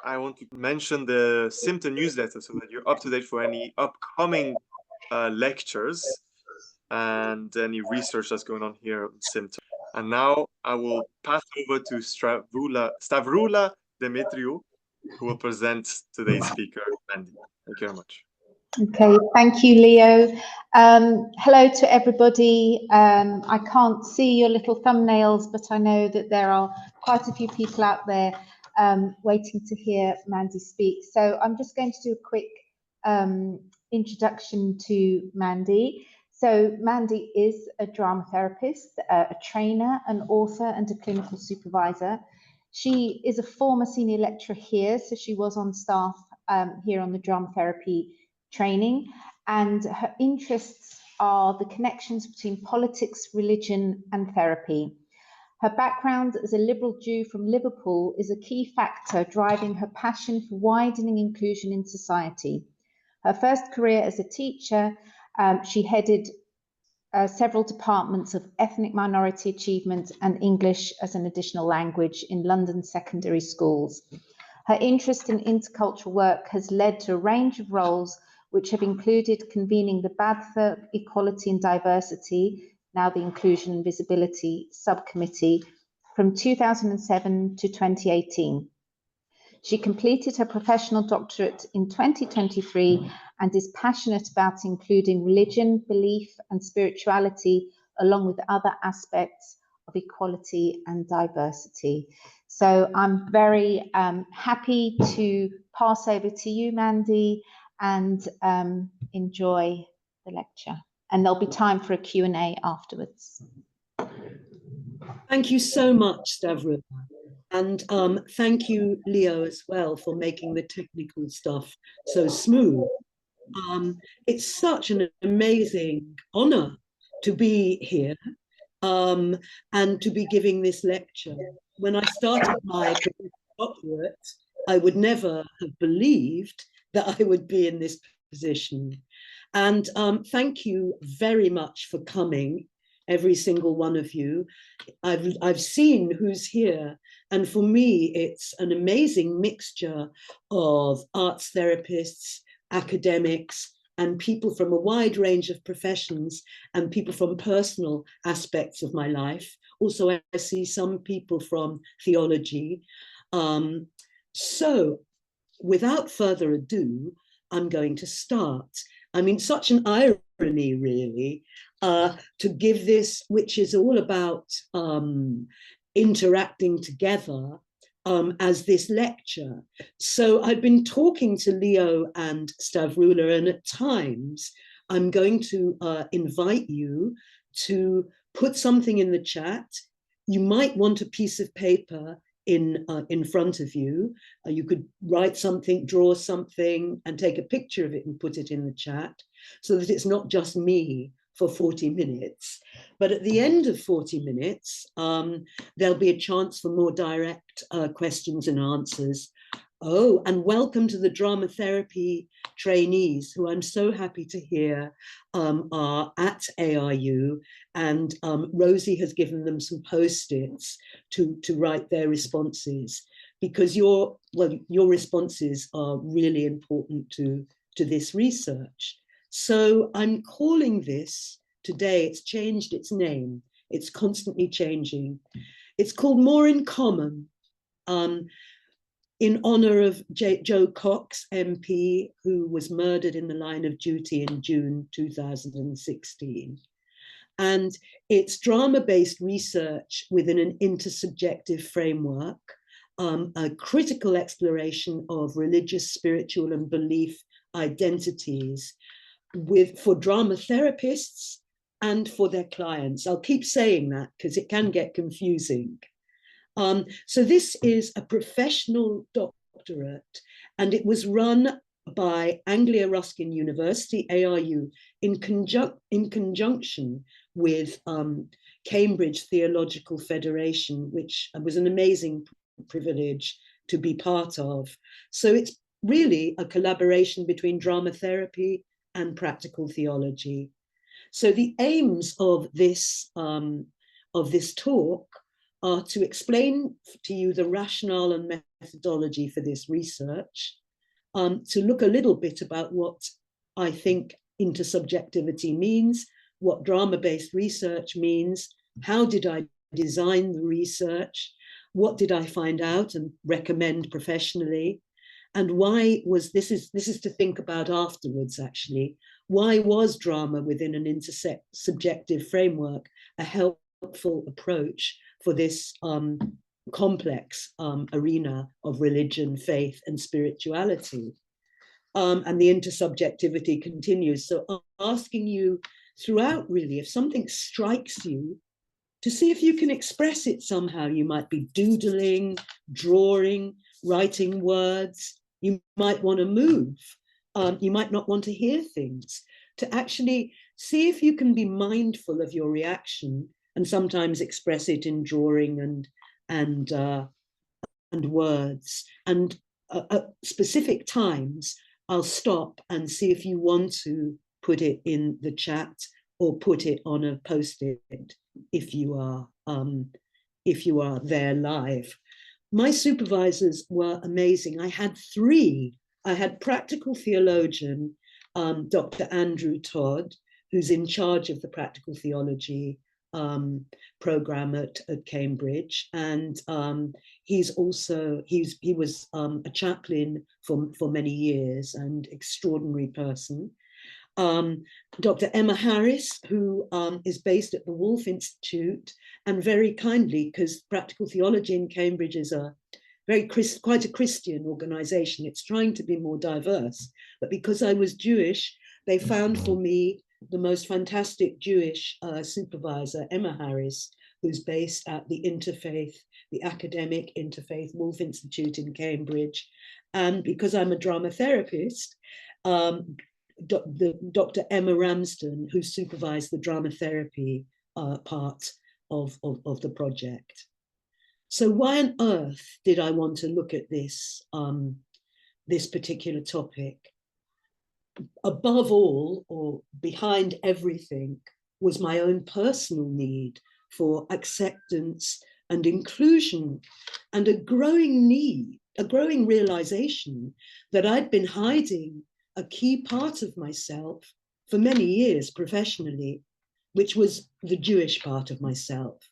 I want to mention the Symptom newsletter so that you're up to date for any upcoming lectures and any research that's going on here on Symptom. And now I will pass over to Stavroula Demetriou, who will present today's speaker, Mandy. Thank you very much. Okay, thank you, Leo. Hello to everybody. I can't see your little thumbnails, but I know that there are quite a few people out there waiting to hear Mandy speak. So I'm just going to do a quick introduction to Mandy. So Mandy is a dramatherapist, a trainer, an author, and a clinical supervisor. She is a former senior lecturer here, so she was on staff here on the dramatherapy training, and her interests are the connections between politics, religion, and therapy. Her background as a liberal Jew from Liverpool is a key factor driving her passion for widening inclusion in society. Her first career as a teacher, she headed several departments of ethnic minority achievement and English as an additional language in London secondary schools. Her interest in intercultural work has led to a range of roles which have included convening the BADFA Equality and Diversity, now the Inclusion and Visibility Subcommittee, from 2007 to 2018. She completed her professional doctorate in 2023 and is passionate about including religion, belief, and spirituality, along with other aspects of equality and diversity. So I'm very happy to pass over to you, Mandy, and enjoy the lecture. And there'll be time for a Q&A afterwards. Thank you so much, Stavroula. And thank you, Leo, as well, for making the technical stuff so smooth. It's such an amazing honor to be here and to be giving this lecture. When I started my doctorate, I would never have believed that I would be in this position. And thank you very much for coming, every single one of you. I've seen who's here, and for me, it's an amazing mixture of arts therapists, academics, and people from a wide range of professions, and people from personal aspects of my life. Also, I see some people from theology. So, without further ado, I'm going to start. I mean, such an irony, really, to give this, which is all about interacting together as this lecture. So I've been talking to Leo and Stavroula, and at times I'm going to invite you to put something in the chat. You might want a piece of paper in front of you. You could write something, draw something, and take a picture of it and put it in the chat, so that it's not just me for 40 minutes. But at the end of 40 minutes, there'll be a chance for more direct questions and answers. Oh, and welcome to the drama therapy trainees, who I'm so happy to hear are at ARU, and Rosie has given them some post-its to write their responses, because your responses are really important to this research. So I'm calling this today, it's changed its name, it's constantly changing. It's called More in Common, in honor of Joe Cox, MP, who was murdered in the line of duty in June 2016. And it's drama-based research within an intersubjective framework, a critical exploration of religious, spiritual, and belief identities for drama therapists and for their clients. I'll keep saying that because it can get confusing. So this is a professional doctorate, and it was run by Anglia Ruskin University, ARU, in conjunction with Cambridge Theological Federation, which was an amazing privilege to be part of. So it's really a collaboration between drama therapy and practical theology. So the aims of this talk are to explain to you the rationale and methodology for this research, to look a little bit about what I think intersubjectivity means, what drama-based research means, how did I design the research, what did I find out and recommend professionally, and why was this is to think about afterwards, actually. Why was drama within an intersubjective framework a helpful approach for this complex arena of religion, faith, and spirituality? And the intersubjectivity continues. So asking you throughout, really, if something strikes you, to see if you can express it somehow. You might be doodling, drawing, writing words. You might want to move. You might not want to hear things. To actually see if you can be mindful of your reaction and sometimes express it in drawing and words. And at specific times, I'll stop and see if you want to put it in the chat or put it on a post-it if you are there live. My supervisors were amazing. I had three. I had practical theologian, Dr. Andrew Todd, who's in charge of the practical theology program at Cambridge, and he was a chaplain for many years and extraordinary person. Dr. Emma Harris, who is based at the Woolf Institute, and very kindly, because practical theology in Cambridge is quite a Christian organization. It's trying to be more diverse, but because I was Jewish, they found for me the most fantastic Jewish supervisor, Emma Harris, who's based at the academic interfaith Woolf Institute in Cambridge. And because I'm a dramatherapist, Dr. Emma Ramsden, who supervised the dramatherapy part of the project. So why on earth did I want to look at this particular topic? Above all, or behind everything, was my own personal need for acceptance and inclusion, and a growing realization that I'd been hiding a key part of myself for many years professionally, which was the Jewish part of myself.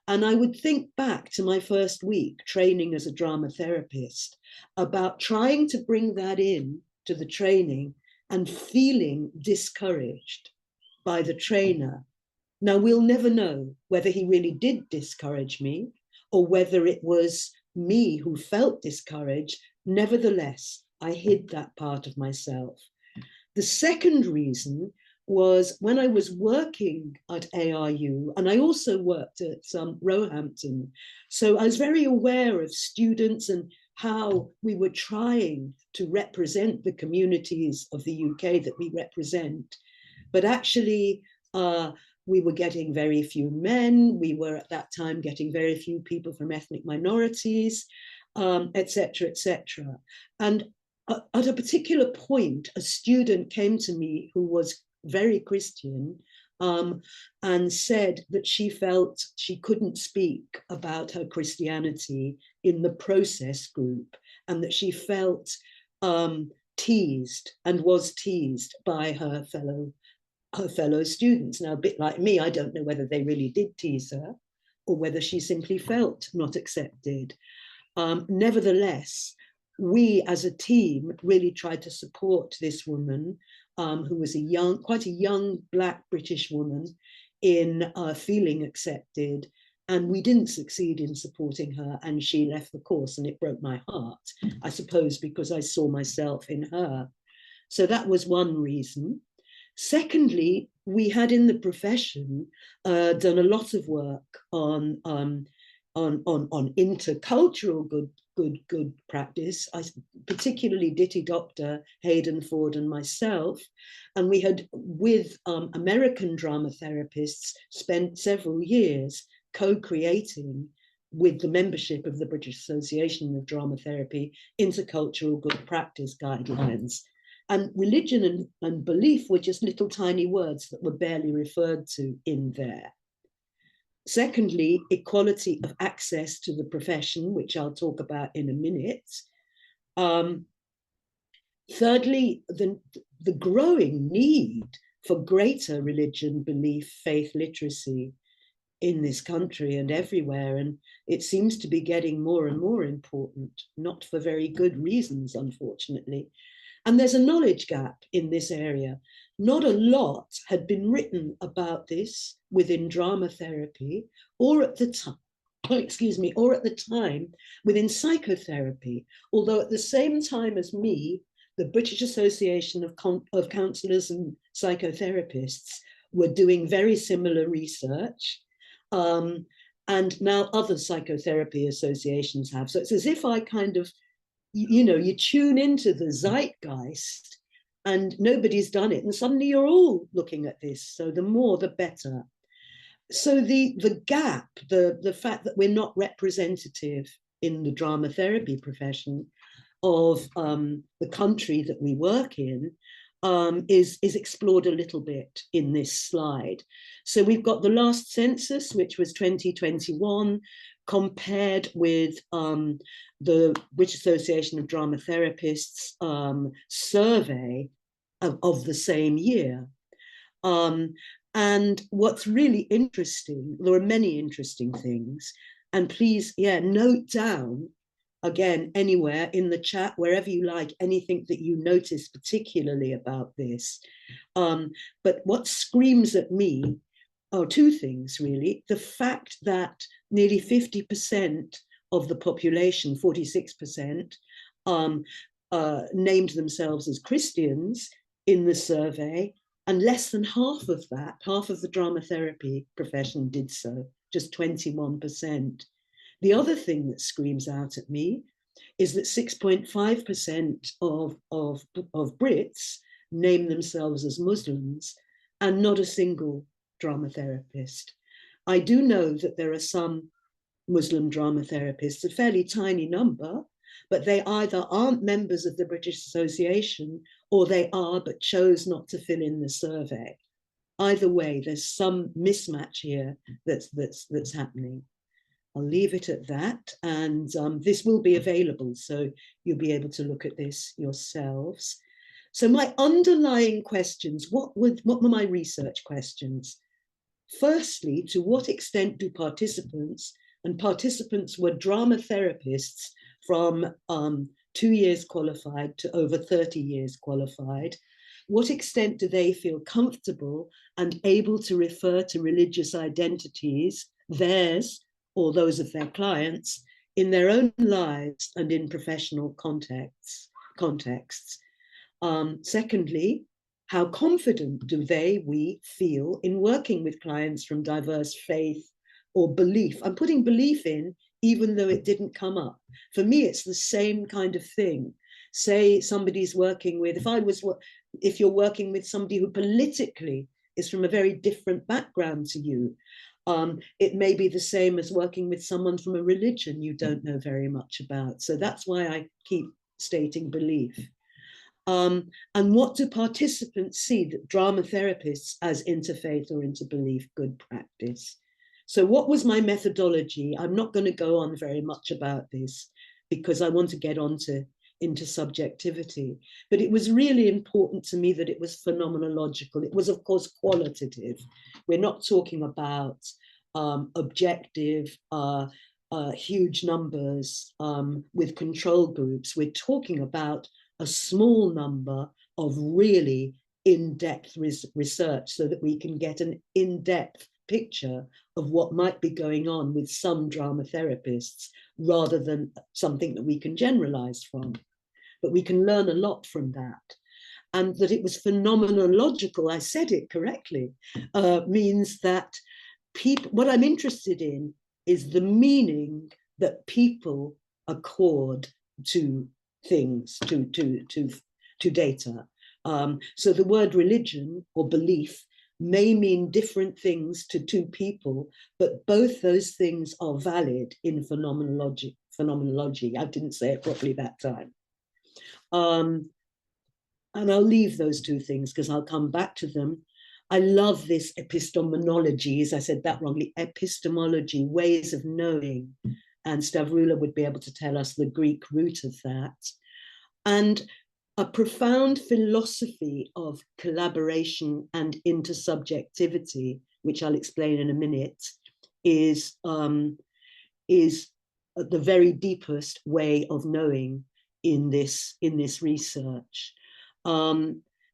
And I would think back to my first week training as a dramatherapist about trying to bring that in to the training and feeling discouraged by the trainer. Now, we'll never know whether he really did discourage me or whether it was me who felt discouraged. Nevertheless, I hid that part of myself. The second reason was when I was working at ARU, and I also worked at Roehampton. So I was very aware of students and how we were trying to represent the communities of the UK that we represent. But actually, we were getting very few men. We were at that time getting very few people from ethnic minorities, etc., etc. And at a particular point, a student came to me who was very Christian and said that she felt she couldn't speak about her Christianity in the process group, and that she felt teased and was teased by her fellow students. Now, a bit like me, I don't know whether they really did tease her or whether she simply felt not accepted. Nevertheless, we as a team really tried to support this woman who was quite a young Black British woman in feeling accepted. And we didn't succeed in supporting her, and she left the course, and it broke my heart, I suppose, because I saw myself in her. So that was one reason. Secondly, we had in the profession done a lot of work on intercultural good practice. I particularly Ditty Doctor, Hayden Ford and myself, and we had, with American drama therapists, spent several years co-creating with the membership of the British Association of Drama Therapy intercultural good practice guidelines. And religion and belief were just little tiny words that were barely referred to in there. Secondly, equality of access to the profession, which I'll talk about in a minute. Thirdly, the growing need for greater religion, belief, faith literacy in this country and everywhere. And it seems to be getting more and more important, not for very good reasons, unfortunately. And there's a knowledge gap in this area. Not a lot had been written about this within drama therapy or at the time, or at the time within psychotherapy. Although at the same time as me, the British Association of Counsellors and Psychotherapists were doing very similar research. And now other psychotherapy associations have. So it's as if I kind of, you tune into the zeitgeist and nobody's done it. And suddenly you're all looking at this. So the more, the better. So the gap, the fact that we're not representative in the drama therapy profession of the country that we work in is explored a little bit in this slide. So we've got the last census, which was 2021, compared with the British Association of Dramatherapists survey of the same year. And what's really interesting, there are many interesting things, and please, note down, again, anywhere in the chat, wherever you like, anything that you notice particularly about this. But what screams at me are two things, really. The fact that nearly 50% of the population, 46%, named themselves as Christians in the survey, and less than half of that, half of the drama therapy profession did so, just 21%. The other thing that screams out at me is that 6.5% of Brits name themselves as Muslims, and not a single drama therapist. I do know that there are some Muslim drama therapists, a fairly tiny number, but they either aren't members of the British Association or they are but chose not to fill in the survey. Either way, there's some mismatch here that's happening. I'll leave it at that, and this will be available, so you'll be able to look at this yourselves. So my underlying questions, what were my research questions? Firstly, to what extent do participants, and participants were drama therapists from 2 years qualified to over 30 years qualified, what extent do they feel comfortable and able to refer to religious identities, theirs or those of their clients, in their own lives and in professional contexts? Secondly, how confident do we feel in working with clients from diverse faith or belief? I'm putting belief in, even though it didn't come up. For me, it's the same kind of thing. Say somebody's working with, if you're working with somebody who politically is from a very different background to you, it may be the same as working with someone from a religion you don't know very much about. So that's why I keep stating belief. And what do participants see that drama therapists as interfaith or interbelief good practice? So what was my methodology? I'm not going to go on very much about this because I want to get on to intersubjectivity. But it was really important to me that it was phenomenological. It was, of course, qualitative. We're not talking about objective, huge numbers with control groups. We're talking about a small number of really in-depth research so that we can get an in-depth picture of what might be going on with some drama therapists rather than something that we can generalize from. But we can learn a lot from that. And that it was phenomenological, I said it correctly, means that people, what I'm interested in is the meaning that people accord to things, to data. So the word religion or belief may mean different things to two people, but both those things are valid in phenomenology. I didn't say it properly that time. And I'll leave those two things because I'll come back to them. I love this epistemologies. I said that wrongly. Epistemology, ways of knowing. And Stavroula would be able to tell us the Greek root of that. And a profound philosophy of collaboration and intersubjectivity, which I'll explain in a minute, is the very deepest way of knowing in this research.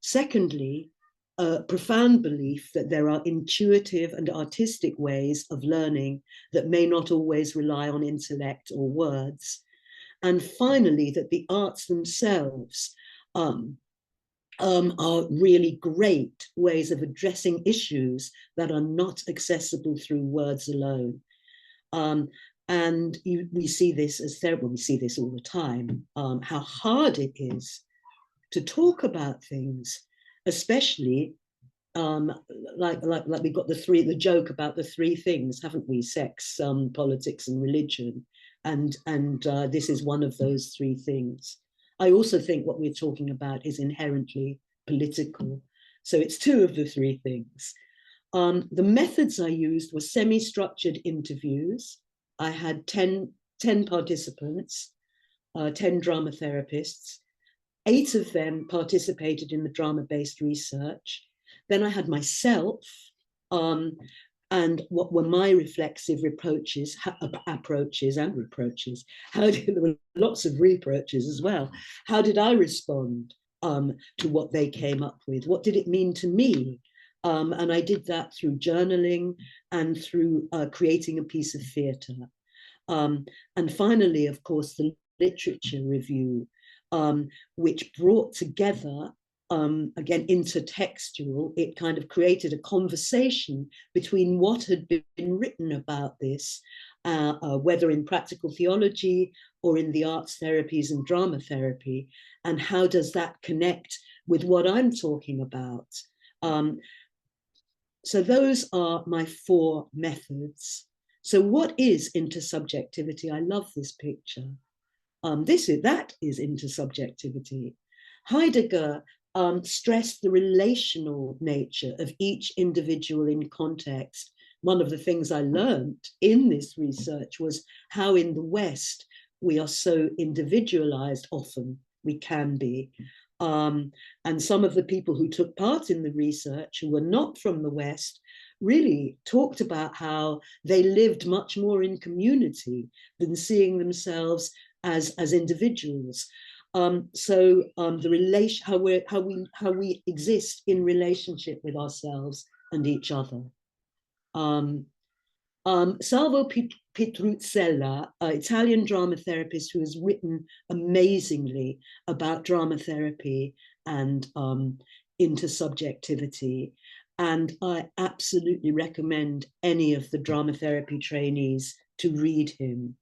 Secondly, a profound belief that there are intuitive and artistic ways of learning that may not always rely on intellect or words. And finally, that the arts themselves are really great ways of addressing issues that are not accessible through words alone. And we see this as therapy, we see this all the time, how hard it is to talk about things, especially like we got the joke about the three things, haven't we? Sex, politics, and religion. And this is one of those three things. I also think what we're talking about is inherently political. So it's two of the three things. The methods I used were semi-structured interviews. I had 10 participants, 10 dramatherapists. 8 of them participated in the drama-based research. Then I had myself, and what were my reflexive approaches. There were lots of reproaches as well. How did I respond to what they came up with? What did it mean to me? And I did that through journaling and through creating a piece of theatre. And finally, of course, the literature review, which brought together, again, intertextual. It kind of created a conversation between what had been written about this, whether in practical theology or in the arts therapies and drama therapy, and how does that connect with what I'm talking about. So those are my 4 methods. So what is intersubjectivity? I love this picture. That is intersubjectivity. Heidegger stressed the relational nature of each individual in context. One of the things I learned in this research was how in the West we are so individualized often, we can be. And some of the people who took part in the research who were not from the West really talked about how they lived much more in community than seeing themselves as individuals. The relation, how we exist in relationship with ourselves and each other. Salvo Pitruzzella, an Italian drama therapist who has written amazingly about drama therapy and intersubjectivity. And I absolutely recommend any of the drama therapy trainees to read him.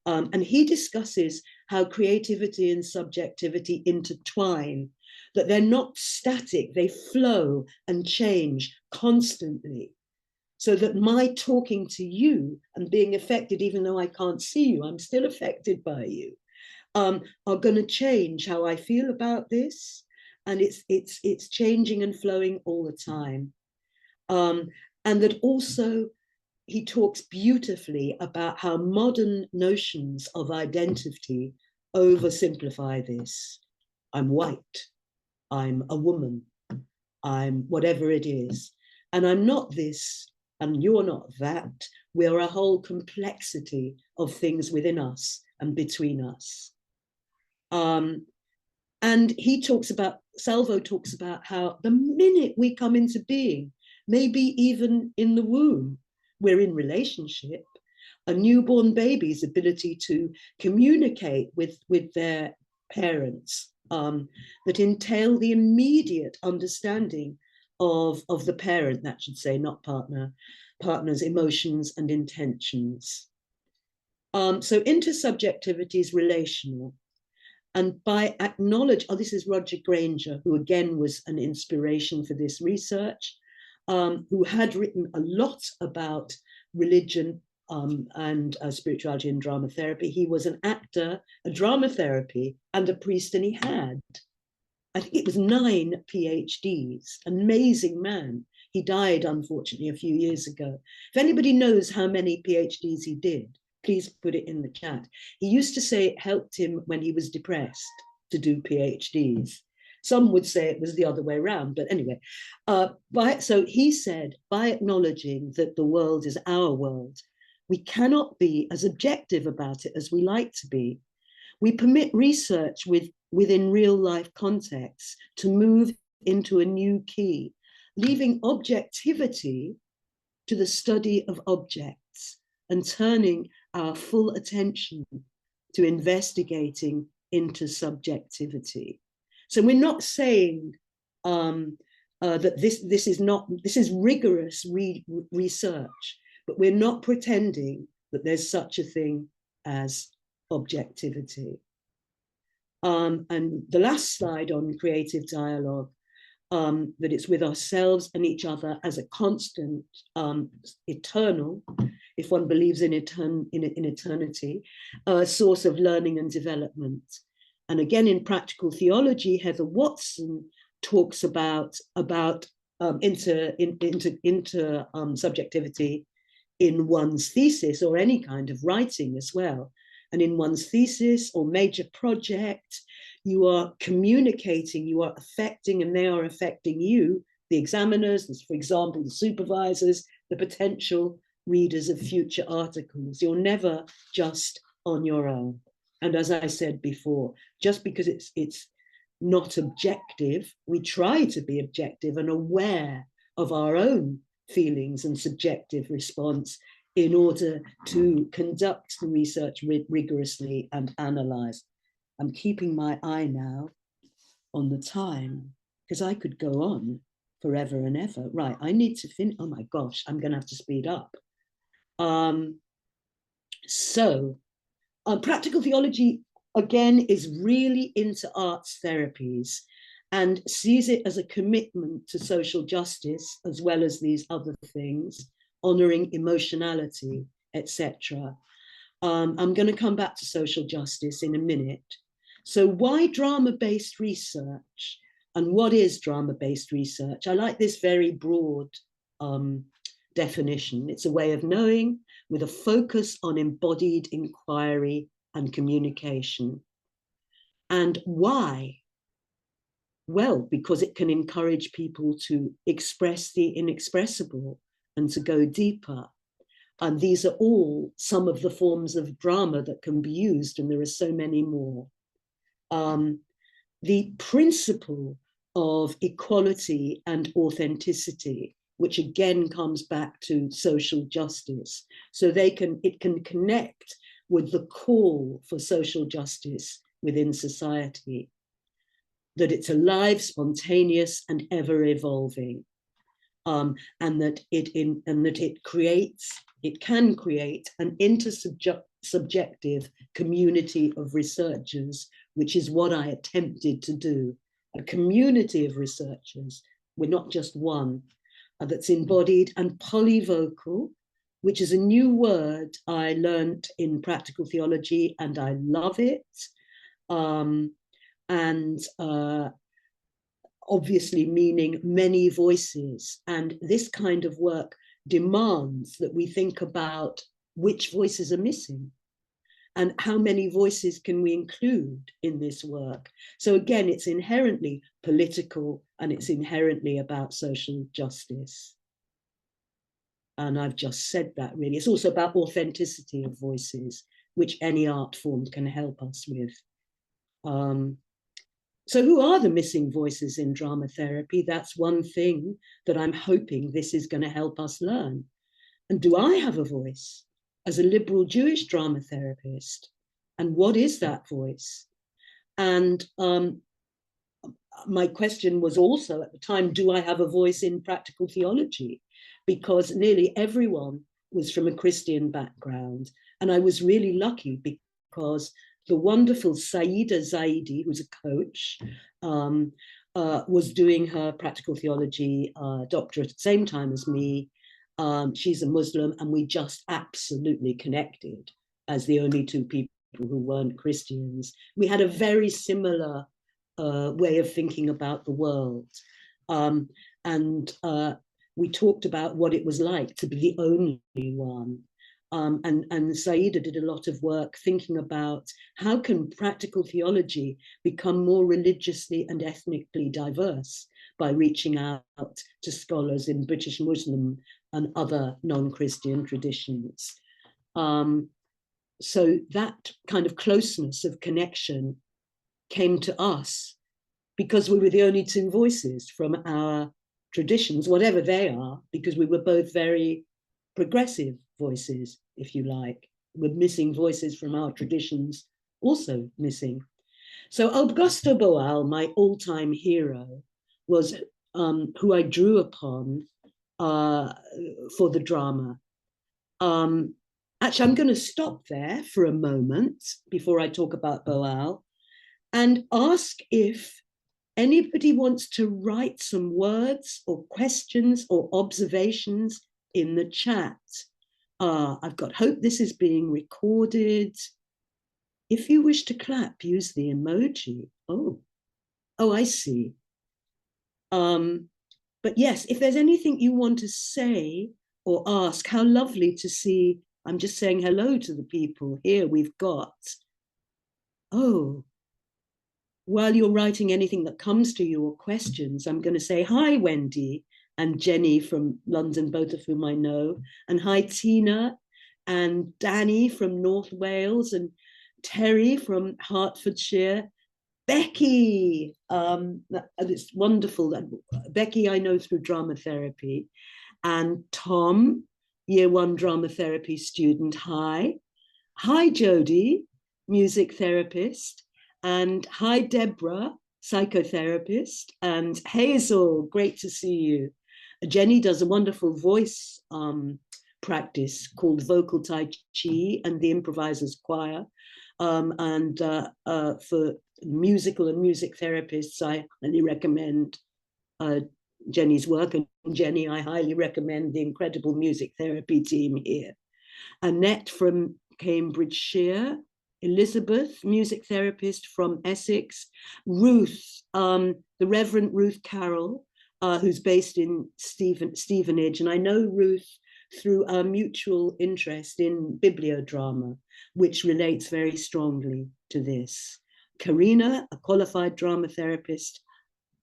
And he discusses how creativity and subjectivity intertwine, that they're not static, they flow and change constantly. So that my talking to you and being affected, even though I can't see you, I'm still affected by you, are going to change how I feel about this. And it's changing and flowing all the time. And that also, he talks beautifully about how modern notions of identity oversimplify this. I'm white, I'm a woman, I'm whatever it is. And I'm not this, and you're not that. We're a whole complexity of things within us and between us. And Salvo talks about how the minute we come into being, maybe even in the womb, we're in relationship. A newborn baby's ability to communicate with their parents that entail the immediate understanding of the parent, that should say, not partner's emotions and intentions. So intersubjectivity is relational. And by this is Roger Grainger, who again was an inspiration for this research, who had written a lot about religion and spirituality and drama therapy. He was an actor, a drama therapy, and a priest, and he had, I think it was 9 PhDs, amazing man. He died, unfortunately, a few years ago. If anybody knows how many PhDs he did, please put it in the chat. He used to say it helped him when he was depressed to do PhDs. Some would say it was the other way around, but anyway. So he said, by acknowledging that the world is our world, we cannot be as objective about it as we like to be. We permit research within real life contexts to move into a new key, leaving objectivity to the study of objects and turning our full attention to investigating intersubjectivity. So we're not saying that this is rigorous research, but we're not pretending that there's such a thing as objectivity. And the last slide on creative dialogue, that it's with ourselves and each other as a constant, eternal, if one believes in eternity, source of learning and development. And again, in practical theology, Heather Watson talks about intersubjectivity in one's thesis or any kind of writing as well. And in one's thesis or major project, you are communicating, you are affecting, and they are affecting you, the examiners, for example, the supervisors, the potential readers of future articles. You're never just on your own. And as I said before, just because it's not objective, we try to be objective and aware of our own feelings and subjective response in order to conduct the research rigorously and analyze. I'm keeping my eye now on the time because I could go on forever and ever. Right, I need to finish. Oh my gosh, I'm going to have to speed up. Practical theology, again, is really into arts therapies and sees it as a commitment to social justice, as well as these other things, honoring emotionality, etc. I'm going to come back to social justice in a minute. So why drama-based research? And what is drama-based research? I like this very broad definition. It's a way of knowing with a focus on embodied inquiry and communication. And why? Well, because it can encourage people to express the inexpressible and to go deeper. And these are all some of the forms of drama that can be used, and there are so many more. The principle of equality and authenticity, which again comes back to social justice. So it can connect with the call for social justice within society, that it's alive, spontaneous, and ever evolving, and that it can create an intersubjective community of researchers, which is what I attempted to do. A community of researchers, we're not just one, that's embodied and polyvocal, which is a new word I learned in practical theology, and I love it. Obviously meaning many voices. And this kind of work demands that we think about which voices are missing and how many voices can we include in this work. So again, it's inherently political and it's inherently about social justice. And I've just said that really. It's also about authenticity of voices, which any art form can help us with. So who are the missing voices in drama therapy? That's one thing that I'm hoping this is going to help us learn. And do I have a voice as a liberal Jewish drama therapist? And what is that voice? And my question was also at the time, do I have a voice in practical theology? Because nearly everyone was from a Christian background. And I was really lucky because the wonderful Saida Zaidi, who's a coach, was doing her practical theology doctorate at the same time as me. She's a Muslim, and we just absolutely connected as the only two people who weren't Christians. We had a very similar way of thinking about the world. we talked about what it was like to be the only one. And Saida did a lot of work thinking about how can practical theology become more religiously and ethnically diverse by reaching out to scholars in British Muslim and other non-Christian traditions. So that kind of closeness of connection came to us because we were the only two voices from our traditions, whatever they are, because we were both very progressive voices, if you like. We're missing voices from our traditions, also missing. So Augusto Boal, my all-time hero, was who I drew upon for the drama. Actually, I'm going to stop there for a moment before I talk about Boal and ask if anybody wants to write some words or questions or observations in the chat. I've got hope this is being recorded. If you wish to clap, use the emoji. Oh, I see. But yes, if there's anything you want to say or ask, how lovely to see. I'm just saying hello to the people here. We've got, while you're writing anything that comes to you or questions, I'm going to say hi, Wendy and Jenny from London, both of whom I know, and hi, Tina and Danny from North Wales and Terry from Hertfordshire. Becky, it's wonderful that Becky I know through dramatherapy, and Tom, year 1 dramatherapy student. Hi Jodie, music therapist, and hi Deborah, psychotherapist, and Hazel, great to see you. Jenny does a wonderful voice practice called Vocal Tai Chi and the Improvisers Choir. And for musical and music therapists, I highly recommend Jenny's work. And Jenny, I highly recommend the incredible music therapy team here. Annette from Cambridgeshire, Elizabeth, music therapist from Essex, Ruth, the Reverend Ruth Carroll, who's based in Stevenage. And I know Ruth through our mutual interest in bibliodrama, which relates very strongly to this. Karina, a qualified drama therapist.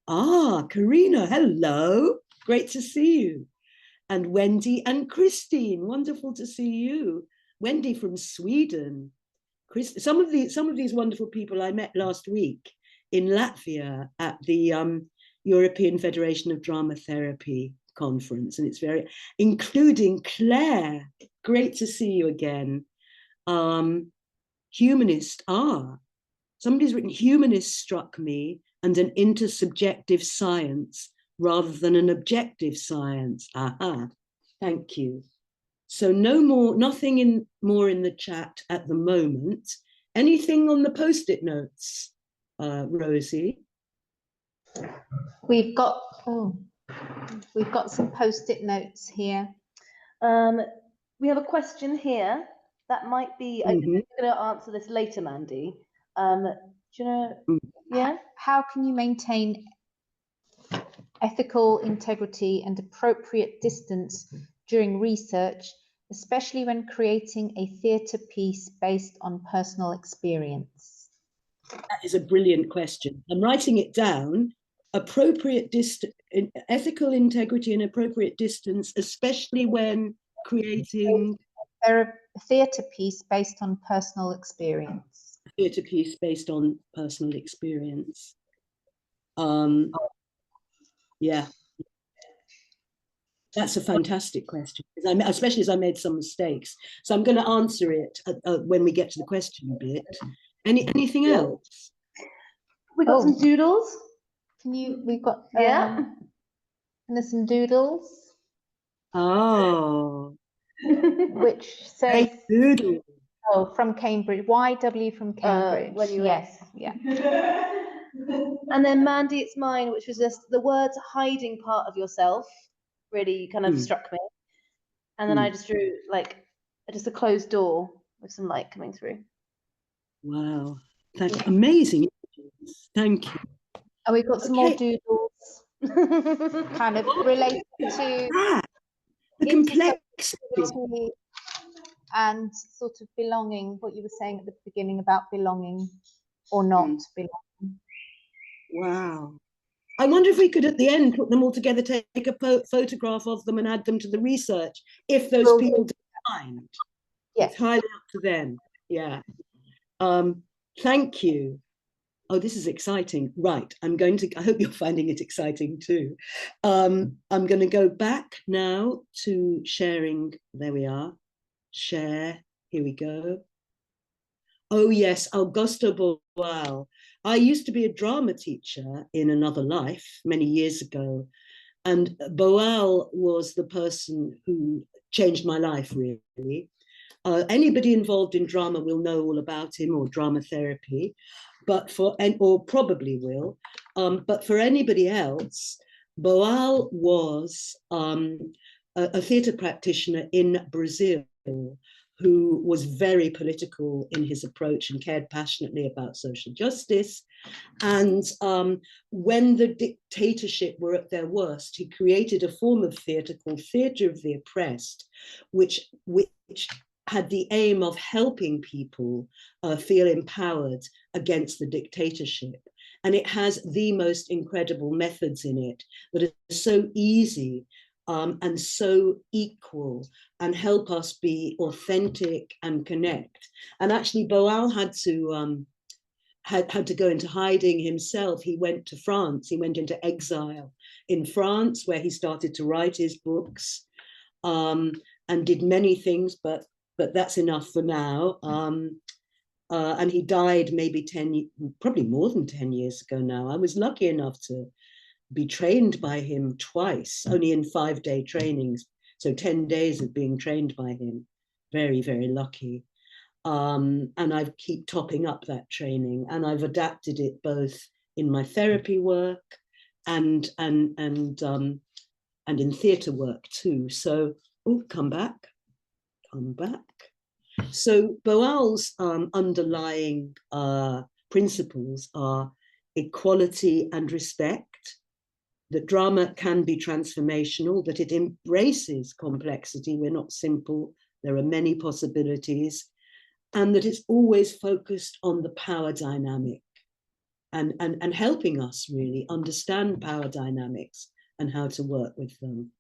Karina, hello, great to see you. And Wendy and Christine, wonderful to see you. Wendy from Sweden. Some of these wonderful people I met last week in Latvia at the European Federation of Drama Therapy conference, and it's very, including Claire, great to see you again. Humanist, somebody's written humanist struck me, and an intersubjective science rather than an objective science. Thank you. So nothing more in the chat at the moment. Anything on the post-it notes, Rosie? We've got some post-it notes here. We have a question here that might be, I'm going to answer this later, Mandy. Do you know, yeah? How can you maintain ethical integrity and appropriate distance during research, especially when creating a theatre piece based on personal experience? That is a brilliant question. I'm writing it down. Appropriate distance, ethical integrity and appropriate distance, especially when creating a theatre piece based on personal experience. Theatre piece based on personal experience. Yeah, that's a fantastic question, especially as I made some mistakes. So I'm going to answer it when we get to the question bit. Anything else? We got some doodles. We've got and there's some doodles. Which says doodle. From Cambridge. YW from Cambridge. Yes, yeah. And then Mandy, it's mine, which was just the words hiding part of yourself really kind of struck me. And then I just drew like just a closed door with some light coming through. Wow, amazing. Thank you. And we've got some more doodles. kind of related to the complexity intersubjectivity and sort of belonging, what you were saying at the beginning about belonging or not belonging. Wow. I wonder if we could at the end put them all together, take a photograph of them and add them to the research, if those people declined. Yes. It's highly up to them. Yeah. Thank you. Oh, this is exciting. Right. I hope you're finding it exciting too. I'm going to go back now to sharing. There we are. Share. Here we go. Oh, yes. Augusto Boal. I used to be a drama teacher in another life many years ago. And Boal was the person who changed my life, really. Anybody involved in drama will know all about him, or drama therapy, or probably will. But for anybody else, Boal was a theatre practitioner in Brazil who was very political in his approach and cared passionately about social justice. And when the dictatorship were at their worst, he created a form of theatre called Theatre of the Oppressed, which had the aim of helping people feel empowered against the dictatorship. And it has the most incredible methods in it that are so easy and so equal and help us be authentic and connect. And actually, Boal had to go into hiding himself. He went to France. He went into exile in France, where he started to write his books and did many things, but that's enough for now. And he died maybe probably more than 10 years ago now. I was lucky enough to be trained by him twice, only in 5-day trainings. So 10 days of being trained by him. Very, very lucky. And I keep topping up that training, and I've adapted it both in my therapy work and in theatre work too. So, come back. So Boal's underlying principles are equality and respect, that drama can be transformational, that it embraces complexity. We're not simple. There are many possibilities, and that it's always focused on the power dynamic and helping us really understand power dynamics and how to work with them.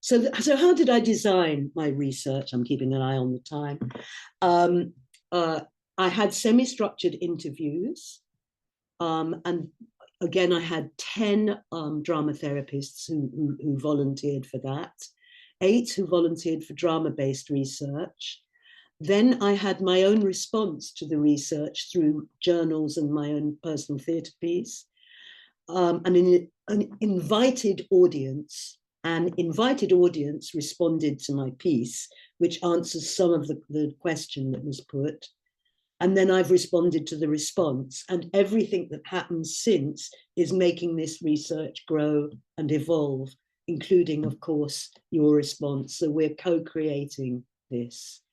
So how did I design my research? I'm keeping an eye on the time. I had semi-structured interviews, and again, I had 10 drama therapists who volunteered for that, 8 who volunteered for drama-based research. Then I had my own response to the research through journals and my own personal theatre piece, and an invited audience. An invited audience responded to my piece, which answers some of the question that was put. And then I've responded to the response, and everything that happens since is making this research grow and evolve, including, of course, your response. So we're co-creating this.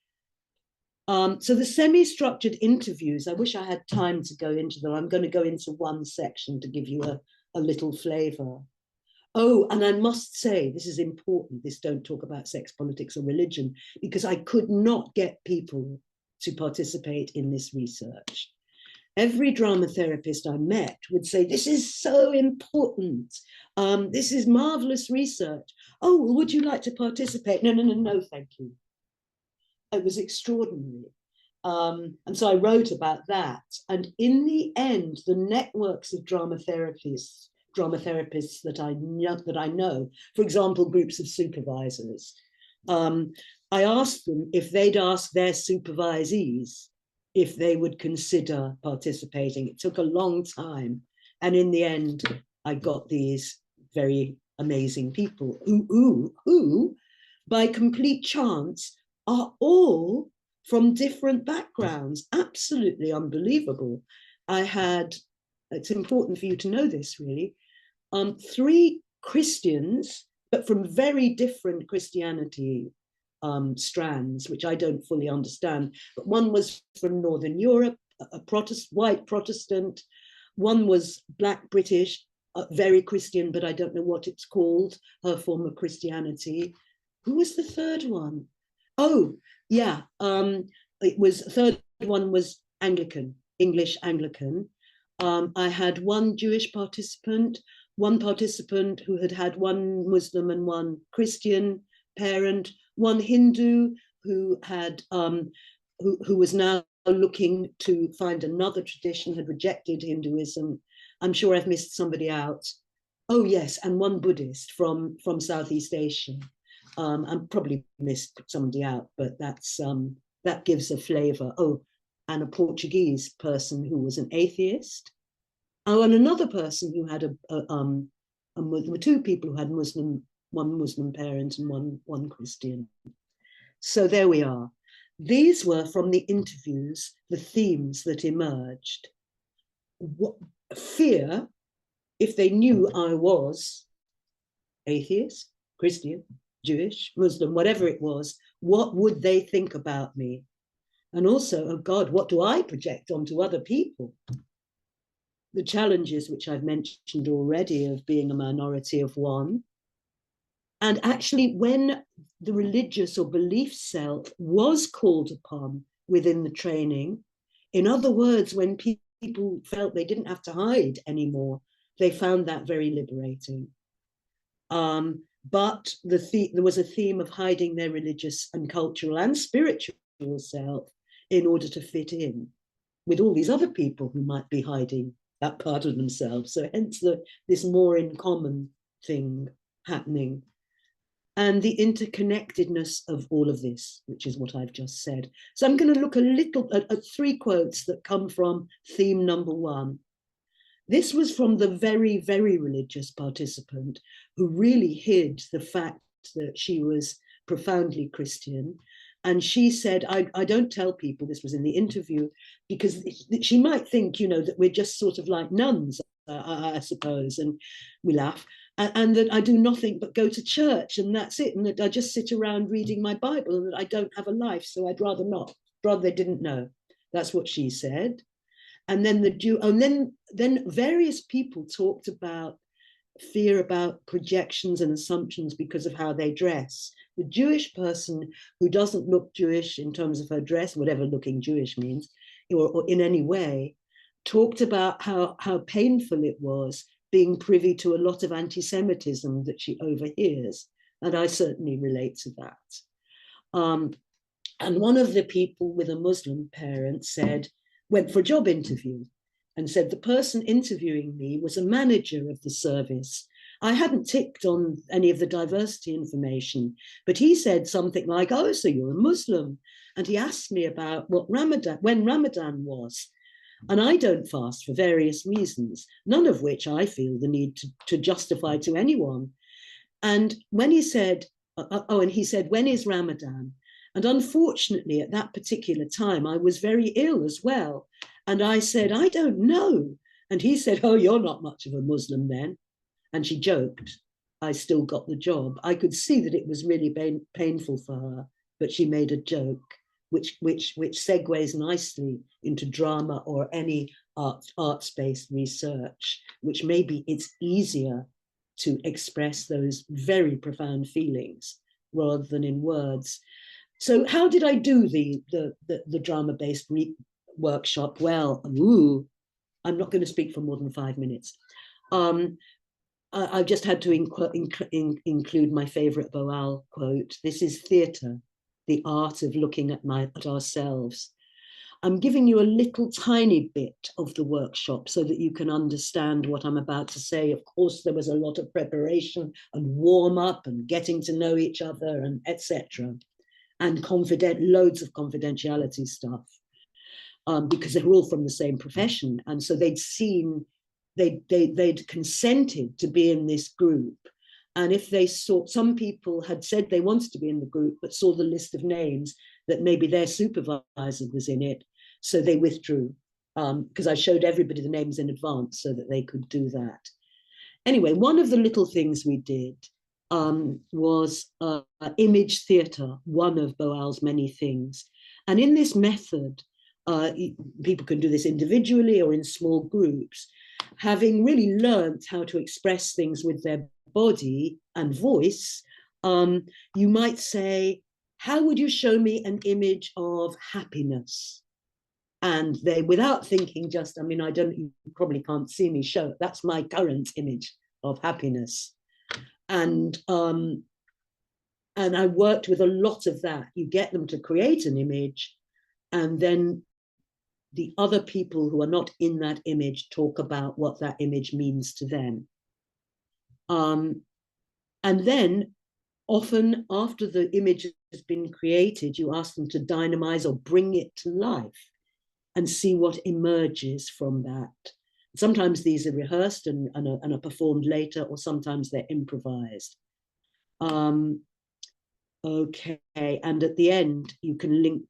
So the semi-structured interviews, I wish I had time to go into them. I'm going to go into one section to give you a little flavor. Oh, and I must say, this is important, this don't talk about sex, politics, or religion, because I could not get people to participate in this research. Every drama therapist I met would say, this is so important. This is marvelous research. Oh, well, would you like to participate? No, thank you. It was extraordinary. And so I wrote about that. And in the end, the networks of drama therapists that I know, for example, groups of supervisors, I asked them if they'd ask their supervisees if they would consider participating. It took a long time. And in the end, I got these very amazing people who by complete chance, are all from different backgrounds. Absolutely unbelievable. It's important for you to know this really, 3 Christians, but from very different Christianity strands, which I don't fully understand. But one was from Northern Europe, a white Protestant. One was Black British, very Christian, but I don't know what it's called, her form of Christianity. Who was the third one? Oh, yeah, it was, third one was Anglican, English Anglican. I had one Jewish participant, one participant who had had one Muslim and one Christian parent, one Hindu who had, who was now looking to find another tradition, had rejected Hinduism. I'm sure I've missed somebody out. Oh yes, and one Buddhist from Southeast Asia. I probably missed somebody out, but that's that gives a flavor. Oh, and a Portuguese person who was an atheist. Oh, and another person who had two people who had one Muslim parent and one Christian. So there we are. These were from the interviews, the themes that emerged. What, fear, if they knew I was atheist, Christian, Jewish, Muslim, whatever it was, what would they think about me? And also, oh God, what do I project onto other people? The challenges which I've mentioned already of being a minority of one. And actually, when the religious or belief self was called upon within the training, in other words, when people felt they didn't have to hide anymore, they found that very liberating. But there was a theme of hiding their religious and cultural and spiritual self in order to fit in with all these other people who might be hiding that part of themselves. So hence this more in common thing happening. And the interconnectedness of all of this, which is what I've just said. So I'm going to look a little at three quotes that come from theme number one. This was from the very, very religious participant who really hid the fact that she was profoundly Christian. And she said, I don't tell people, this was in the interview, because she might think, you know, that we're just sort of like nuns, I suppose, and we laugh. And that I do nothing but go to church and that's it. And that I just sit around reading my Bible and that I don't have a life. So I'd rather not, rather they didn't know. That's what she said. And then then various people talked about fear about projections and assumptions because of how they dress. The Jewish person who doesn't look Jewish in terms of her dress, whatever looking Jewish means, or in any way, talked about how painful it was being privy to a lot of anti-Semitism that she overhears. And I certainly relate to that. And one of the people with a Muslim parent went for a job interview and said the person interviewing me was a manager of the service. I hadn't ticked on any of the diversity information, but he said something like, oh, so you're a Muslim. And he asked me about when Ramadan was. And I don't fast for various reasons, none of which I feel the need to justify to anyone. And when he said, when is Ramadan? And unfortunately, at that particular time, I was very ill as well. And I said, I don't know. And he said, oh, you're not much of a Muslim then. And she joked. I still got the job. I could see that it was really painful for her, but she made a joke, which segues nicely into drama or any arts-based research, which maybe it's easier to express those very profound feelings rather than in words. So how did I do the drama-based workshop? Well, I'm not going to speak for more than 5 minutes. I just had to include my favorite Boal quote. This is theatre, the art of looking at ourselves. I'm giving you a little tiny bit of the workshop so that you can understand what I'm about to say. Of course, there was a lot of preparation and warm up and getting to know each other and etc. And loads of confidentiality stuff because they were all from the same profession. And so they'd consented to be in this group. And if they saw, some people had said they wanted to be in the group, but saw the list of names that maybe their supervisor was in it. So they withdrew because I showed everybody the names in advance so that they could do that. Anyway, one of the little things we did was image theatre, one of Boal's many things. And in this method, people can do this individually or in small groups. having really learnt how to express things with their body and voice, you might say, how would you show me an image of happiness? And they, without thinking, just, I mean, you probably can't see me show it. That's my current image of happiness. And I worked with a lot of that. You get them to create an image, and then the other people who are not in that image talk about what that image means to them. And then often after the image has been created, you ask them to dynamize or bring it to life and see what emerges from that. Sometimes these are rehearsed and are performed later, or sometimes they're improvised. Okay, and at the end, you can link.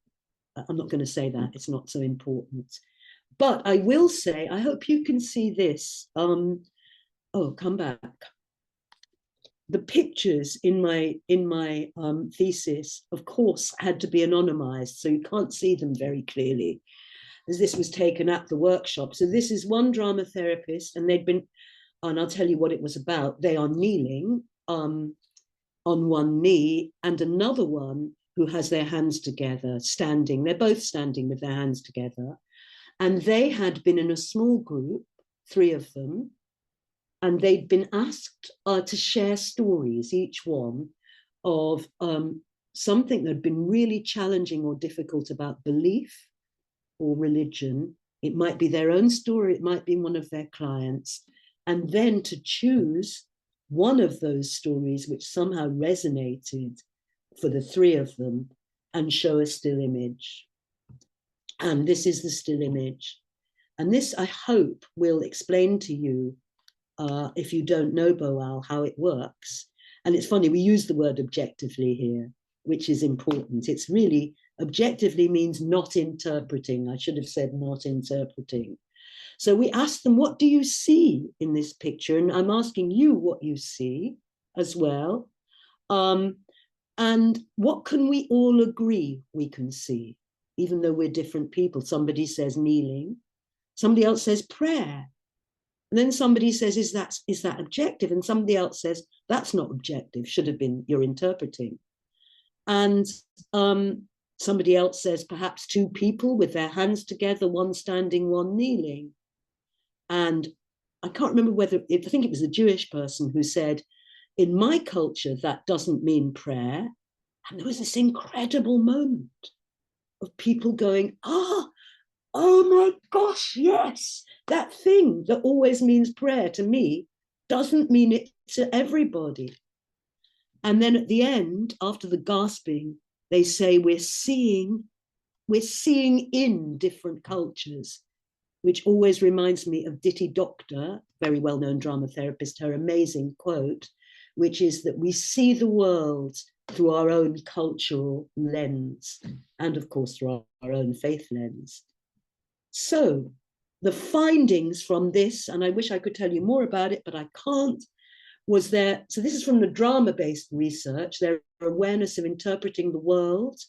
I'm not going to say that, it's not so important. But I will say, I hope you can see this. Oh, come back. The pictures in my thesis, of course, had to be anonymized, so you can't see them very clearly, as this was taken at the workshop. So this is one drama therapist, and they'd been, and I'll tell you what it was about. They are kneeling on one knee, and another one who has their hands together, standing. They're both standing with their hands together. And they had been in a small group, 3 of them, and they'd been asked to share stories, each one, of something that had been really challenging or difficult about belief or religion. It might be their own story, it might be one of their clients, and then to choose one of those stories which somehow resonated for the 3 of them and show a still image. And this is the still image. And this, I hope, will explain to you, if you don't know Boal, how it works. And it's funny, we use the word objectively here, which is important. It's really, objectively means not interpreting. I should have said not interpreting. So we asked them, what do you see in this picture? And I'm asking you what you see as well. And what can we all agree we can see, even though we're different people? Somebody says kneeling, somebody else says prayer. And then somebody says, is that objective? And somebody else says, that's not objective, should have been, you're interpreting. And somebody else says, perhaps 2 people with their hands together, one standing, one kneeling. And I can't remember whether, I think it was a Jewish person who said, in my culture, that doesn't mean prayer. And there was this incredible moment of people going, oh my gosh, yes, that thing that always means prayer to me doesn't mean it to everybody. And then at the end, after the gasping, they say, we're seeing in different cultures, which always reminds me of Ditty Doctor, very well-known drama therapist, her amazing quote, which is that we see the world through our own cultural lens, and of course through our own faith lens. So the findings from this, and I wish I could tell you more about it, but I can't, was there, so this is from the drama-based research, their awareness of interpreting the world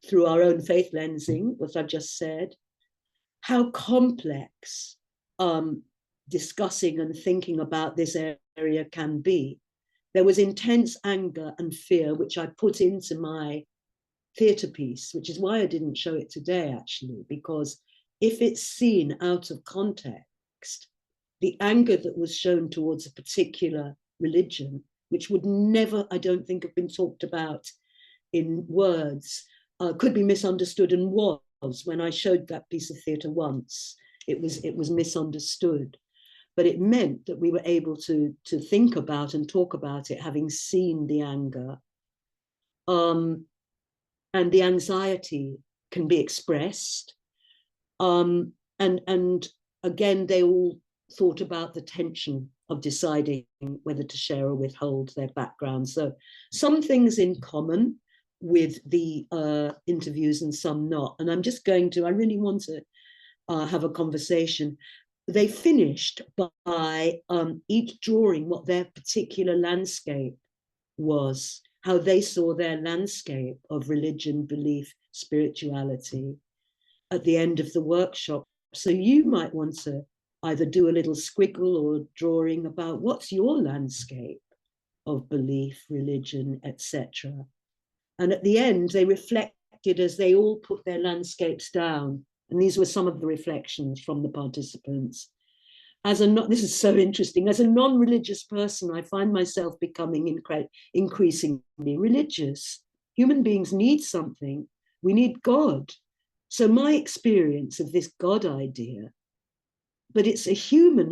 through our own faith lensing, what I've just said, how complex discussing and thinking about this area can be. There was intense anger and fear, which I put into my theatre piece, which is why I didn't show it today, actually, because if it's seen out of context, the anger that was shown towards a particular religion, which would never, I don't think, have been talked about in words, could be misunderstood, and was. When I showed that piece of theatre once, it was misunderstood. But it meant that we were able to think about and talk about it, having seen the anger. And the anxiety can be expressed. And again, they all thought about the tension of deciding whether to share or withhold their background. So some things in common with the interviews and some not. And I'm just going to, I really want to have a conversation. They finished by each drawing what their particular landscape was, how they saw their landscape of religion, belief, spirituality at the end of the workshop. So you might want to either do a little squiggle or drawing about what's your landscape of belief, religion, etc. And at the end, they reflected as they all put their landscapes down. And these were some of the reflections from the participants. This is so interesting. As a non-religious person, I find myself becoming increasingly religious. Human beings need something. We need God. So my experience of this God idea, but it's a human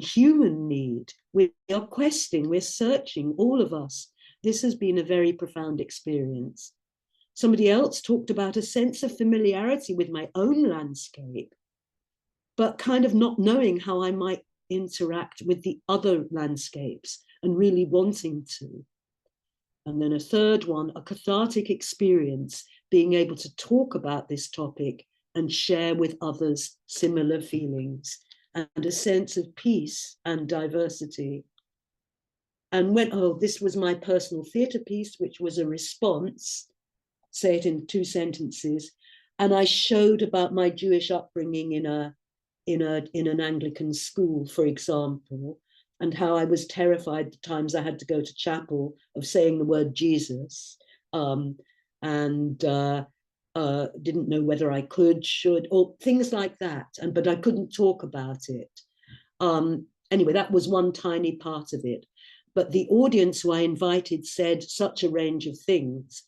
need. We are questing, we're searching, all of us. This has been a very profound experience. Somebody else talked about a sense of familiarity with my own landscape, but kind of not knowing how I might interact with the other landscapes and really wanting to. And then a third one, a cathartic experience, being able to talk about this topic and share with others similar feelings, and a sense of peace and diversity. And this was my personal theatre piece, which was a response, say it in 2 sentences, and I showed about my Jewish upbringing in an Anglican school, for example, and how I was terrified the times I had to go to chapel of saying the word Jesus, and didn't know whether I could, should, or things like that. But I couldn't talk about it. Anyway, that was one tiny part of it. But the audience who I invited said such a range of things.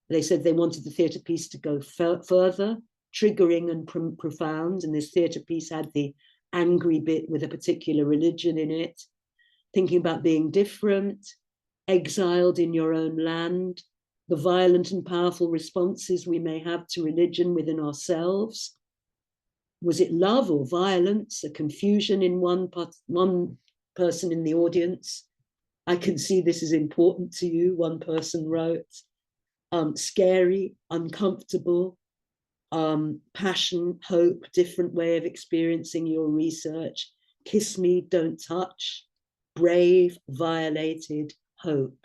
They said they wanted the theatre piece to go further, triggering and profound. And this theatre piece had the angry bit with a particular religion in it, thinking about being different, exiled in your own land, the violent and powerful responses we may have to religion within ourselves. Was it love or violence? A confusion in one person in the audience. I can see this is important to you, one person wrote. Scary, uncomfortable, passion, hope, different way of experiencing your research. Kiss me, don't touch. Brave, violated, hope.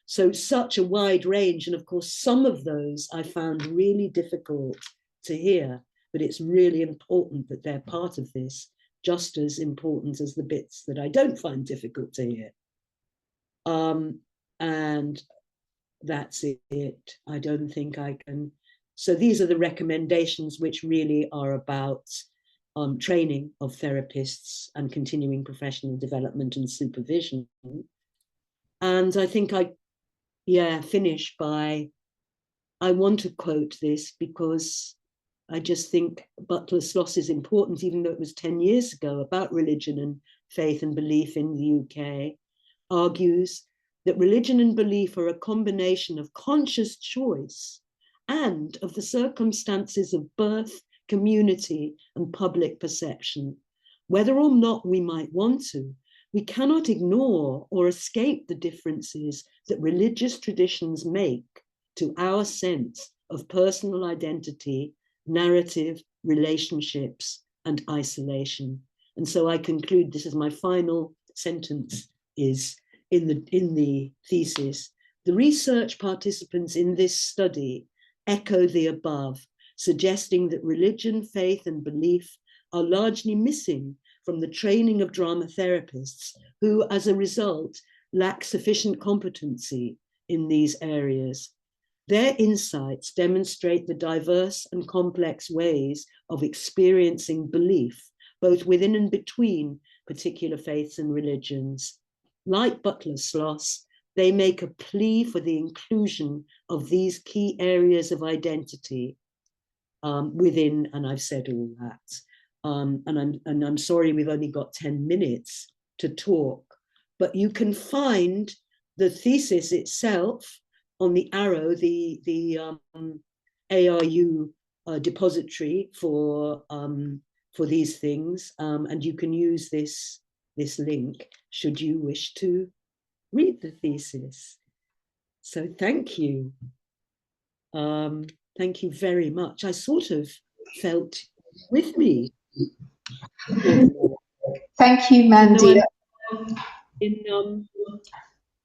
So such a wide range. And of course, some of those I found really difficult to hear, but it's really important that they're part of this, just as important as the bits that I don't find difficult to hear. And that's it. I don't think I can. So these are the recommendations which really are about training of therapists and continuing professional development and supervision. And I think finish by, I want to quote this because I just think Butler-Sloss is important, even though it was 10 years ago, about religion and faith and belief in the UK, argues that religion and belief are a combination of conscious choice and of the circumstances of birth, community, and public perception. Whether or not we might want to, we cannot ignore or escape the differences that religious traditions make to our sense of personal identity, narrative, relationships, and isolation. And so I conclude, this is my final sentence, is in the thesis. The research participants in this study echo the above, suggesting that religion, faith, and belief are largely missing from the training of dramatherapists, who, as a result, lack sufficient competency in these areas. Their insights demonstrate the diverse and complex ways of experiencing belief, both within and between particular faiths and religions. Like Butler-Sloss, they make a plea for the inclusion of these key areas of identity within, and I've said all that. And I'm sorry we've only got 10 minutes to talk, but you can find the thesis itself on the Arrow, the ARU depository for these things, and you can use this link should you wish to read the thesis. So thank you. Thank you very much. I sort of felt with me. Thank you, Mandy. In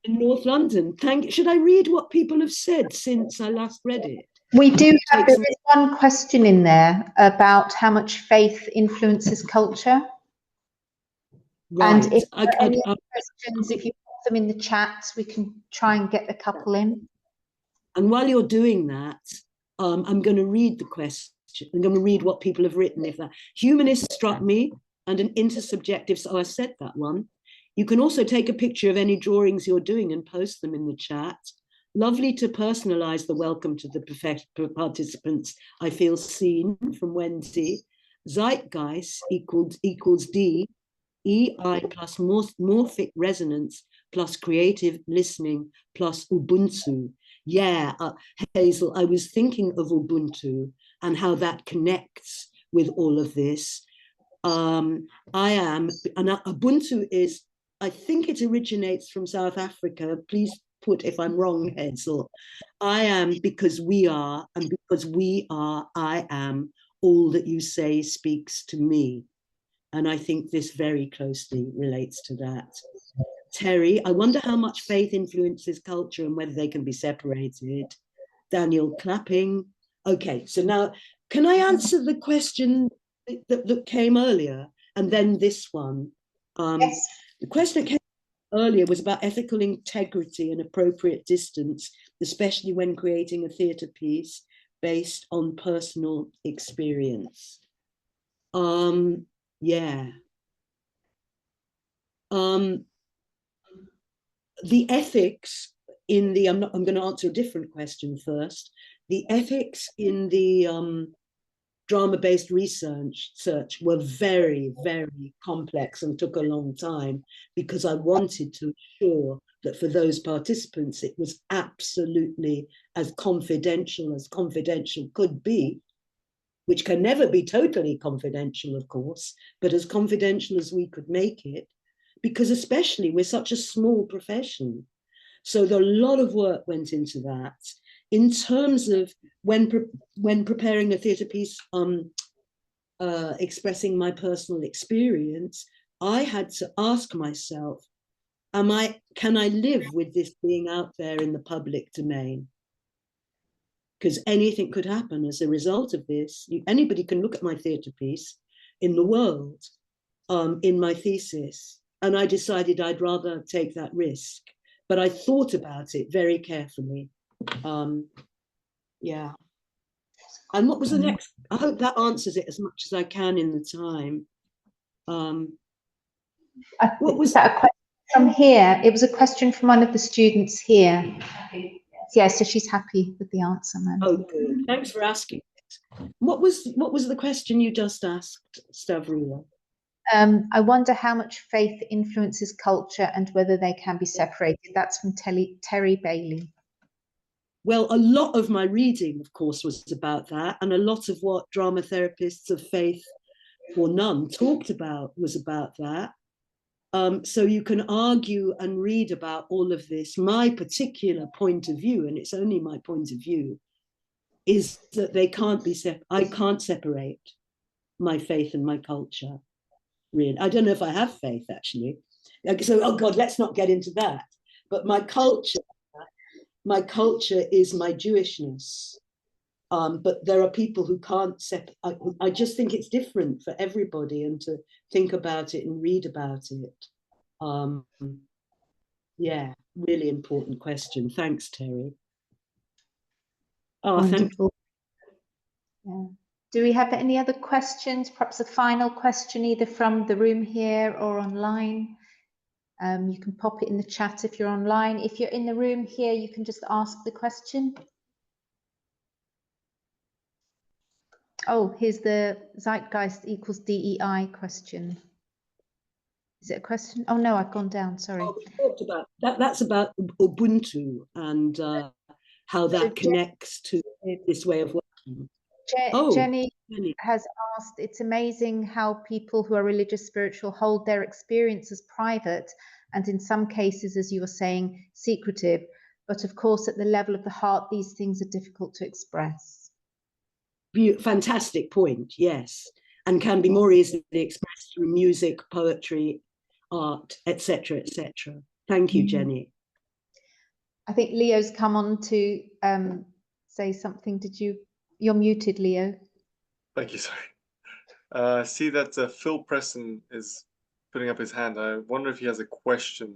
North London. Should I read what people have said since I last read it? We do have, there is one question in there about how much faith influences culture. And if there are any other questions, if you put them in the chat, we can try and get a couple in. And while you're doing that, I'm going to read the question. I'm going to read what people have written. If that humanist struck me, and an intersubjective. So I said that one. You can also take a picture of any drawings you're doing and post them in the chat. Lovely to personalize the welcome to the participants. I feel seen, from Wendy. Zeitgeist equals D, EI plus morphic resonance plus creative listening plus Ubuntu. Yeah, Hazel, I was thinking of Ubuntu and how that connects with all of this. And Ubuntu is, I think it originates from South Africa. Please put if I'm wrong, Hazel. I am because we are, and because we are, I am. All that you say speaks to me. And I think this very closely relates to that. Terry, I wonder how much faith influences culture and whether they can be separated. Daniel clapping. Okay, so now, can I answer the question that came earlier? And then this one. Yes. The question that came earlier was about ethical integrity and appropriate distance, especially when creating a theatre piece based on personal experience. Yeah. The ethics in the, I'm going to answer a different question first. The ethics in the drama-based research were very, very complex and took a long time because I wanted to ensure that for those participants, it was absolutely as confidential could be, which can never be totally confidential, of course, but as confidential as we could make it, because especially we're such a small profession. So a lot of work went into that. In terms of when preparing a theatre piece, expressing my personal experience, I had to ask myself, can I live with this being out there in the public domain? Because anything could happen as a result of this. Anybody can look at my theatre piece in the world, in my thesis, and I decided I'd rather take that risk. But I thought about it very carefully. Yeah. And what was the next? I hope that answers it as much as I can in the time. What was that? A question from here? It was a question from one of the students here. Yeah, so she's happy with the answer, Mandy. Oh, good. Thanks for asking. What was the question you just asked, Stavrila? I wonder how much faith influences culture and whether they can be separated. That's from Terry Bailey. Well, a lot of my reading, of course, was about that, and a lot of what dramatherapists of faith or none talked about was about that. So you can argue and read about all of this. My particular point of view, and it's only my point of view, is that they can't be I can't separate my faith and my culture. Really, I don't know if I have faith actually. So, oh God, let's not get into that. But my culture is my Jewishness. But there are people who can't separate. I just think it's different for everybody, and to think about it and read about it. Yeah, really important question. Thanks, Terry. Oh, wonderful. Yeah. Do we have any other questions? Perhaps a final question, either from the room here or online. You can pop it in the chat if you're online. If you're in the room here, you can just ask the question. Oh, here's the zeitgeist equals DEI question. Is it a question? Oh no, I've gone down, sorry. Oh, we talked about that. That's about Ubuntu and how that connects to this way of working. Jenny has asked, it's amazing how people who are religious, spiritual hold their experiences private and in some cases, as you were saying, secretive. But of course, at the level of the heart, these things are difficult to express. Fantastic point, yes. And can be more easily expressed through music, poetry, art, etc., etc. Thank you, Jenny. I think Leo's come on to say something. You're muted, Leo. Thank you, sorry. See that Phil Preston is putting up his hand. I wonder if he has a question.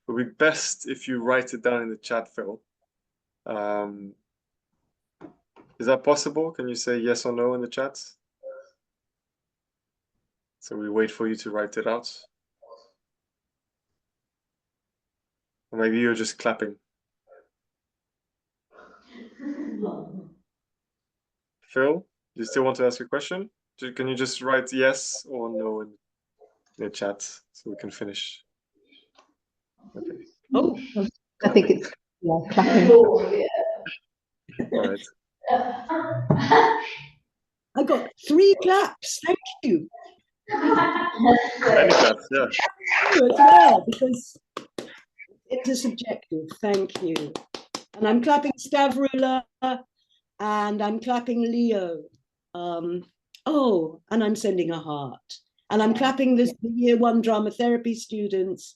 It would be best if you write it down in the chat, Phil. Is that possible? Can you say yes or no in the chat? So we wait for you to write it out. Or maybe you're just clapping. Phil, do you still want to ask a question? Can you just write yes or no in the chat so we can finish? Okay. Oh, I think it's clapping. All right. I got 3 claps. Thank you. Many claps, yeah. You as well, because intersubjective. Thank you. And I'm clapping Stavroula, and I'm clapping Leo. Oh, and I'm sending a heart. And I'm clapping the year 1 drama therapy students.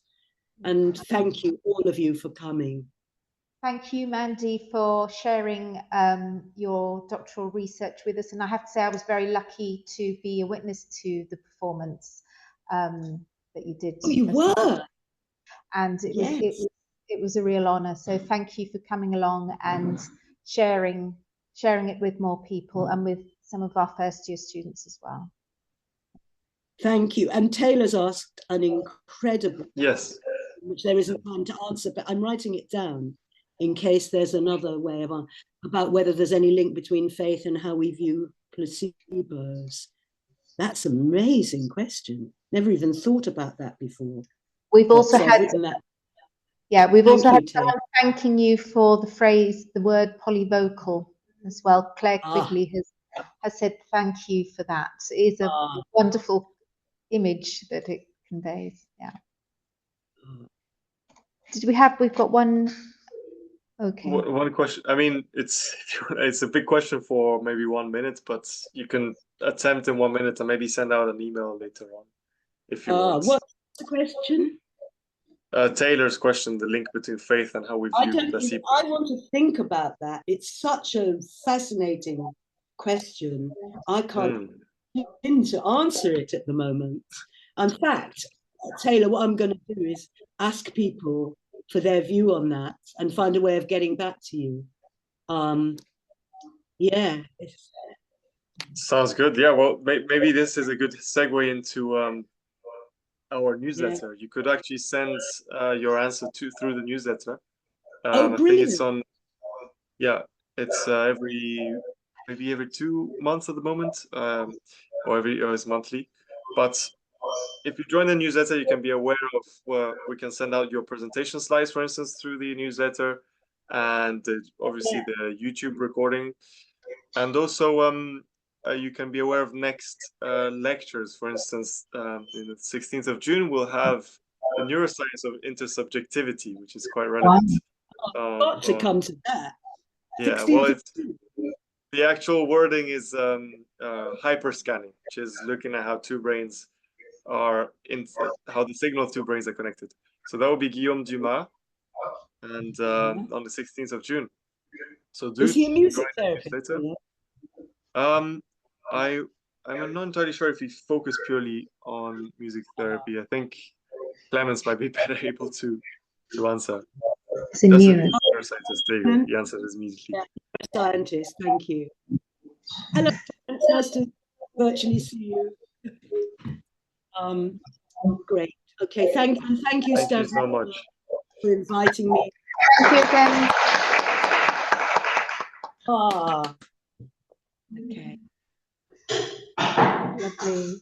And thank you, all of you, for coming. Thank you, Mandy, for sharing your doctoral research with us. And I have to say, I was very lucky to be a witness to the performance that you did. Oh, you were? And it was a real honour. So thank you for coming along and sharing it with more people and with some of our first year students as well. Thank you. And Taylor's asked an incredible yes, which there isn't time to answer, but I'm writing it down in case there's another way of about whether there's any link between faith and how we view placebos. That's an amazing question. Never even thought about that before. We've also had that. Yeah, we've Thank also you, had someone thanking you for the word polyvocal as well. Claire Quigley has said thank you for that. It is a wonderful image that it conveys. Yeah. We've got one. Okay. One question. I mean, it's a big question for maybe 1 minute, but you can attempt in 1 minute and maybe send out an email later on if you want. What's the question? Taylor's question, the link between faith and how we view placebo. I want to think about that. It's such a fascinating question. I can't begin to answer it at the moment. In fact, Taylor, what I'm going to do is ask people for their view on that and find a way of getting back to you. Yeah. Sounds good. Yeah, well, maybe this is a good segue into our newsletter. You could actually send your answer through the newsletter. Oh, brilliant. I think it's on, it's maybe every 2 months at the moment, or it's monthly. But if you join the newsletter, you can be aware of we can send out your presentation slides, for instance, through the newsletter, and obviously the YouTube recording. And also, you can be aware of next lectures. For instance, in the 16th of June, we'll have the neuroscience of intersubjectivity, which is quite relevant. Got to come to that. Yeah, well, the actual wording is hyperscanning, which is looking at how two brains are how the signal of two brains are connected. So that will be Guillaume Dumas, and on the 16th of June. So is he a music therapist? I'm not entirely sure if he focused purely on music therapy. I think Clemens might be better able to answer. It's a neuroscientist. There you go. The answer is immediately. Yeah, scientist, thank you. Hello, it's nice to virtually see you. Great. Okay, thank you, Steph, so much for inviting me. Thank you again. Okay. Lovely.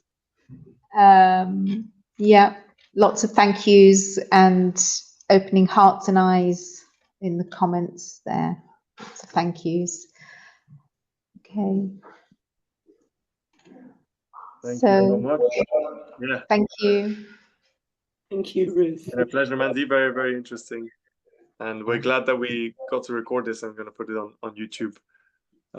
Yeah, lots of thank yous and opening hearts and eyes in the comments there. Lots of thank yous. Okay. Thank you so much. Yeah. Thank you. Thank you, Ruth. And a pleasure, Mandy. Very, very interesting. And we're glad that we got to record this. I'm going to put it on YouTube.